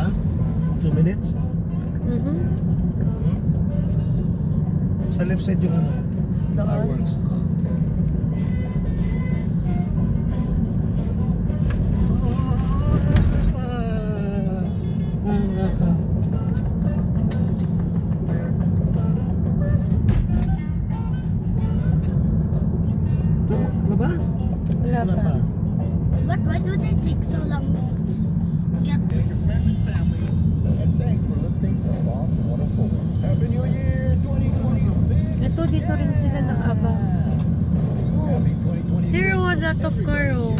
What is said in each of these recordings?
Ha? 2 minutes? Sa left side yung ano? Daan. Fireworks. Ano ba? Wala Wala pa. pa. But why do they take so long to get there? And thanks for listening to Lost 104. Happy New Year 2026! Ito, dito rin sila nakaabang. Happy 2026! Here, oh, lot of car, oh.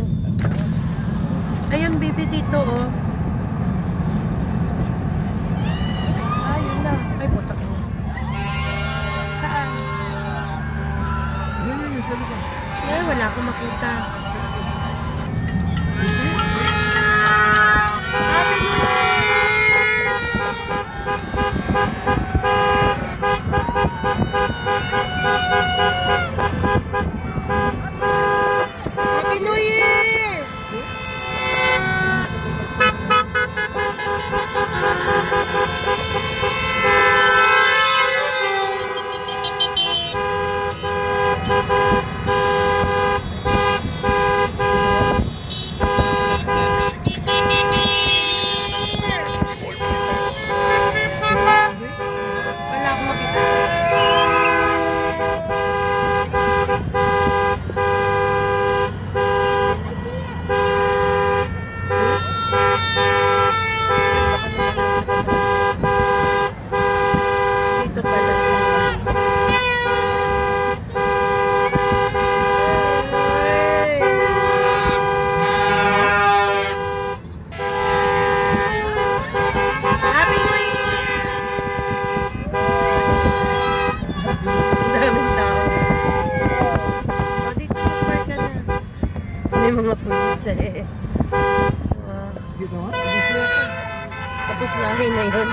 Ayan, baby, dito, oh. Ah, yun na. Ay, putak na. Saan? Yun, sabi ko. Eh, wala akong makita. Happy New Happy New Year! Wala akong makita. I see it. Dito pala. Happy New Year! Daming tao. O, dito sa park ka na. May mga pulis eh. Dito ha? Tapos lahi na yun.